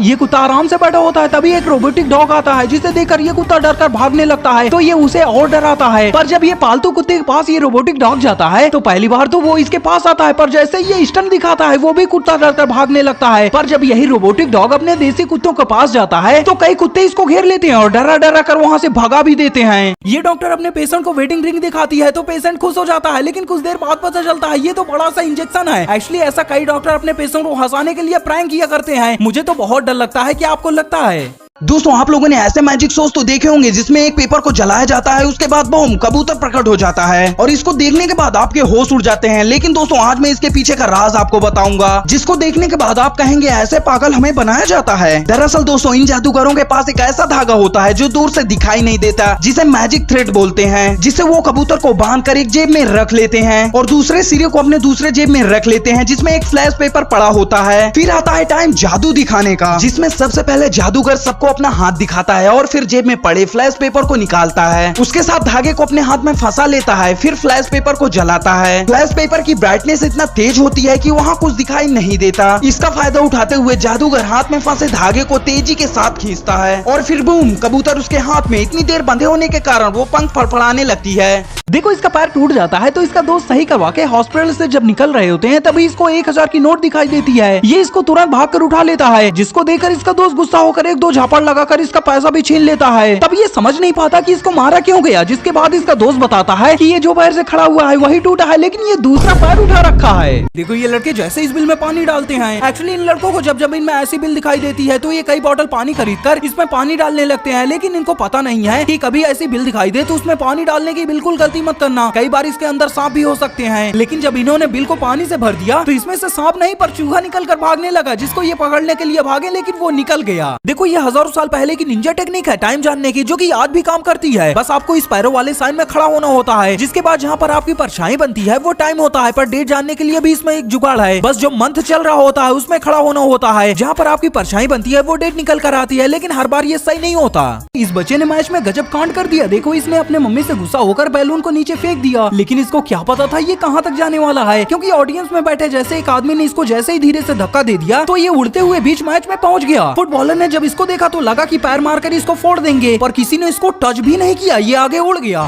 ये कुत्ता आराम से बैठा होता है, तभी एक रोबोटिक डॉग आता है जिसे देखकर ये कुत्ता डरकर भागने लगता है। तो ये उसे और डराता है। पर जब ये पालतू कुत्ते के पास ये रोबोटिक डॉग जाता है तो पहली बार तो वो इसके पास आता है, पर जैसे ये स्टंट दिखाता है वो भी कुत्ता डरकर भागने लगता है। पर जब यही रोबोटिक डॉग अपने देसी कुत्तों के पास जाता है तो कई कुत्ते इसको घेर लेते हैं और डरा डरा कर वहाँ से भगा भी देते हैं। ये डॉक्टर अपने पेशेंट को वेटिंग ड्रिंक दिखाती है तो पेशेंट खुश हो जाता है, लेकिन कुछ देर बाद पता चलता है ये तो बड़ा सा इंजेक्शन है। एक्चुअली ऐसा कई डॉक्टर अपने पेशेंट को हंसाने के लिए प्रैंक किया करते हैं। मुझे तो बहुत डर लगता है, क्या आपको लगता है? दोस्तों आप लोगों ने ऐसे मैजिक शोज तो देखे होंगे जिसमें एक पेपर को जलाया जाता है, उसके बाद बूम कबूतर प्रकट हो जाता है और इसको देखने के बाद आपके होश उड़ जाते हैं। लेकिन दोस्तों आज मैं इसके पीछे का राज आपको बताऊंगा, जिसको देखने के बाद आप कहेंगे ऐसे पागल हमें बनाया जाता है। दरअसल दोस्तों इन जादूगरों के पास एक ऐसा धागा होता है जो दूर से दिखाई नहीं देता, जिसे मैजिक थ्रेड बोलते हैं, जिसे वो कबूतर को बांध कर एक जेब में रख लेते हैं और दूसरे सिरे को अपने दूसरे जेब में रख लेते हैं, जिसमें एक फ्लैश पेपर पड़ा होता है। फिर आता है टाइम जादू दिखाने का, जिसमें सबसे पहले जादूगर सबको अपना हाथ दिखाता है और फिर जेब में पड़े फ्लैश पेपर को निकालता है, उसके साथ धागे को अपने हाथ में फंसा लेता है, फिर फ्लैश पेपर को जलाता है। फ्लैश पेपर की ब्राइटनेस इतना तेज होती है कि वहाँ कुछ दिखाई नहीं देता। इसका फायदा उठाते हुए जादूगर हाथ में फंसे धागे को तेजी के साथ खींचता है और फिर बूम कबूतर उसके हाथ में इतनी देर बंधे होने के कारण वो पंख फड़फड़ाने लगती है। देखो इसका पैर टूट जाता है तो इसका दोस्त सही करवा के हॉस्पिटल से जब निकल रहे होते हैं तभी इसको 1000 की नोट दिखाई देती है। ये इसको तुरंत भागकर उठा लेता है, जिसको देखकर इसका दोस्त गुस्सा होकर एक दो झापड़ लगाकर इसका पैसा भी छीन लेता है। तब ये समझ नहीं पाता कि इसको मारा क्यों गया, जिसके बाद इसका दोस्त बताता है कि ये जो पैर से खड़ा हुआ है वही टूटा है, लेकिन ये दूसरा पैर उठा रखा है। देखो ये लड़के जैसे इस बिल में पानी डालते हैं, एक्चुअली इन लड़कों को जब जब इनमें ऐसी बिल दिखाई देती है तो ये कई बोतल पानी खरीद कर इसमें पानी डालने लगते हैं, लेकिन इनको पता नहीं है कि कभी ऐसी बिल दिखाई दे तो उसमें पानी डालने की बिल्कुल गलती मत करना, कई बार इसके अंदर सांप भी हो सकते हैं। लेकिन जब इन्होंने बिल को पानी से भर दिया तो इसमें से सांप नहीं पर चूहा निकल कर भागने लगा, जिसको ये पकड़ने के लिए भागे लेकिन वो निकल गया। देखो ये हजारों साल पहले की निंजा टेक्निक है टाइम जानने की, जो कि आज भी काम करती है। बस आपको इस पैरों वाले साइन में खड़ा होना होता है, जिसके बाद जहाँ पर आपकी परछाई बनती है वो टाइम होता है। पर डेट जानने के लिए भी इसमें एक जुगाड़ है, बस जो मंथ चल रहा होता है उसमें खड़ा होना होता है। जहाँ पर आपकी परछाई बनती है वो डेट निकल कर आती है, लेकिन हर बार ये सही नहीं होता। इस बच्चे ने मैच में गजब कांड कर दिया। देखो इसने अपने मम्मी से गुस्सा होकर बैलून को नीचे फेंक दिया, लेकिन इसको क्या पता था ये कहाँ तक जाने वाला है, क्योंकि ऑडियंस में बैठे जैसे एक आदमी ने इसको जैसे ही धीरे से धक्का दे दिया तो ये उड़ते हुए बीच मैच में पहुंच गया। फुटबॉलर ने जब इसको देखा तो लगा कि पैर मारकर इसको फोड़ देंगे, पर किसी ने इसको टच भी नहीं किया, ये आगे उड़ गया।